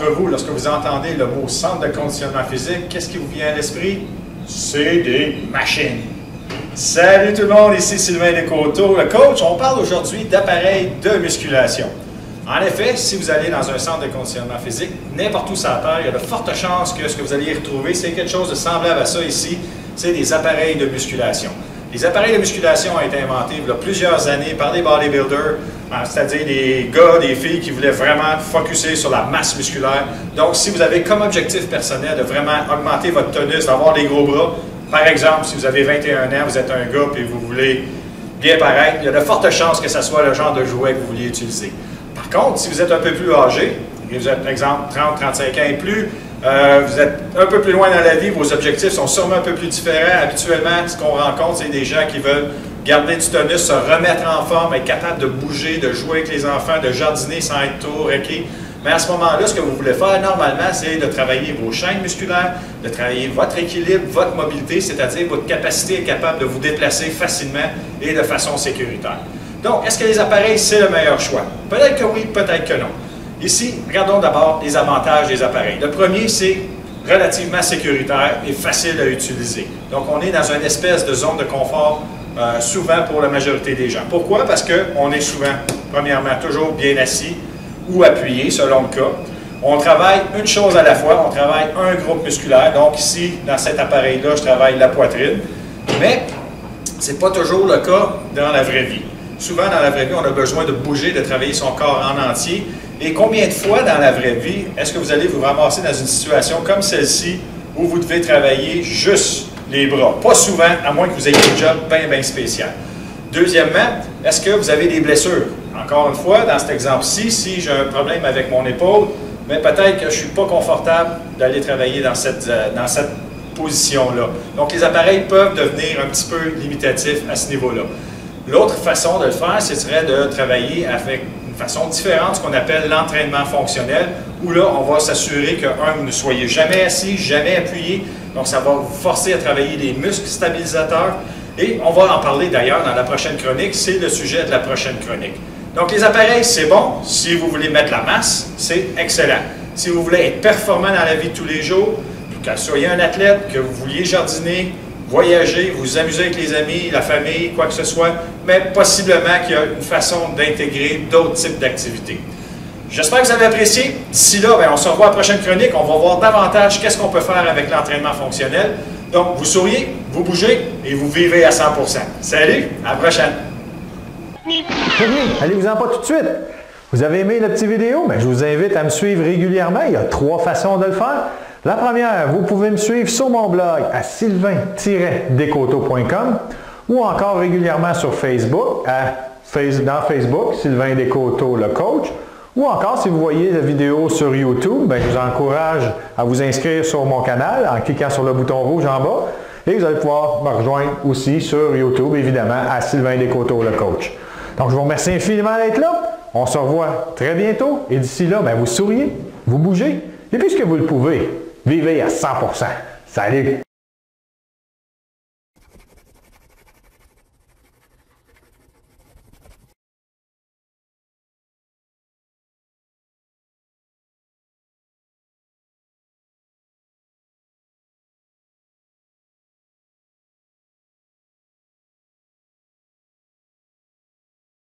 d'entre vous, lorsque vous entendez le mot centre de conditionnement physique, qu'est-ce qui vous vient à l'esprit? C'est des machines. Salut tout le monde, ici Sylvain Descoteaux, le coach. On parle aujourd'hui d'appareils de musculation. En effet, si vous allez dans un centre de conditionnement physique, n'importe où sur la Terre, il y a de fortes chances que ce que vous allez y retrouver, c'est quelque chose de semblable à ça ici, c'est des appareils de musculation. Les appareils de musculation ont été inventés il y a plusieurs années par des bodybuilders, c'est-à-dire des gars, des filles qui voulaient vraiment focusser sur la masse musculaire. Donc, si vous avez comme objectif personnel de vraiment augmenter votre tonus, d'avoir des gros bras, par exemple, si vous avez 21 ans, vous êtes un gars et vous voulez bien paraître, il y a de fortes chances que ce soit le genre de jouet que vous vouliez utiliser. Par contre, si vous êtes un peu plus âgé, et vous êtes par exemple 30, 35 ans et plus, vous êtes un peu plus loin dans la vie, vos objectifs sont sûrement un peu plus différents. Habituellement, ce qu'on rencontre, c'est des gens qui veulent garder du tonus, se remettre en forme, être capable de bouger, de jouer avec les enfants, de jardiner sans être trop requis. Mais à ce moment-là, ce que vous voulez faire normalement, c'est de travailler vos chaînes musculaires, de travailler votre équilibre, votre mobilité, c'est-à-dire votre capacité à être capable de vous déplacer facilement et de façon sécuritaire. Donc, est-ce que les appareils, c'est le meilleur choix? Peut-être que oui, peut-être que non. Ici, regardons d'abord les avantages des appareils. Le premier, c'est relativement sécuritaire et facile à utiliser. Donc, on est dans une espèce de zone de confort souvent pour la majorité des gens. Pourquoi? Parce qu'on est souvent, premièrement, toujours bien assis ou appuyé, selon le cas. On travaille une chose à la fois, on travaille un groupe musculaire. Donc, ici, dans cet appareil-là, je travaille la poitrine. Mais ce n'est pas toujours le cas dans la vraie vie. Souvent, dans la vraie vie, on a besoin de bouger, de travailler son corps en entier. Et combien de fois dans la vraie vie, est-ce que vous allez vous ramasser dans une situation comme celle-ci où vous devez travailler juste les bras? Pas souvent, à moins que vous ayez un job bien spécial. Deuxièmement, est-ce que vous avez des blessures? Encore une fois, dans cet exemple-ci, si j'ai un problème avec mon épaule, mais peut-être que je ne suis pas confortable d'aller travailler dans cette position-là. Donc, les appareils peuvent devenir un petit peu limitatifs à ce niveau-là. L'autre façon de le faire, ce serait de travailler avec une façon différente, ce qu'on appelle l'entraînement fonctionnel, où là, on va s'assurer que, vous ne soyez jamais assis, jamais appuyé. Donc, ça va vous forcer à travailler les muscles stabilisateurs. Et on va en parler d'ailleurs dans la prochaine chronique, c'est le sujet de la prochaine chronique. Donc, les appareils, c'est bon. Si vous voulez mettre la masse, c'est excellent. Si vous voulez être performant dans la vie de tous les jours, que vous soyez un athlète, que vous vouliez jardiner, voyager, vous amuser avec les amis, la famille, quoi que ce soit, mais possiblement qu'il y a une façon d'intégrer d'autres types d'activités. J'espère que vous avez apprécié. D'ici là, on se revoit à la prochaine chronique. On va voir davantage qu'est-ce qu'on peut faire avec l'entraînement fonctionnel. Donc, vous souriez, vous bougez et vous vivez à 100%. Salut, à la prochaine! Allez-vous-en pas tout de suite. Vous avez aimé la petite vidéo? Je vous invite à me suivre régulièrement. Il y a 3 façons de le faire. La première, vous pouvez me suivre sur mon blog à sylvain-descoteaux.com ou encore régulièrement sur Facebook, dans Facebook, Sylvain Descoteaux, le coach. Ou encore, si vous voyez la vidéo sur YouTube, je vous encourage à vous inscrire sur mon canal en cliquant sur le bouton rouge en bas. Et vous allez pouvoir me rejoindre aussi sur YouTube, évidemment, à Sylvain Descoteaux, le coach. Donc, je vous remercie infiniment d'être là. On se revoit très bientôt. Et d'ici là, vous souriez, vous bougez. Et puisque vous le pouvez, vivez à 100%. Salut!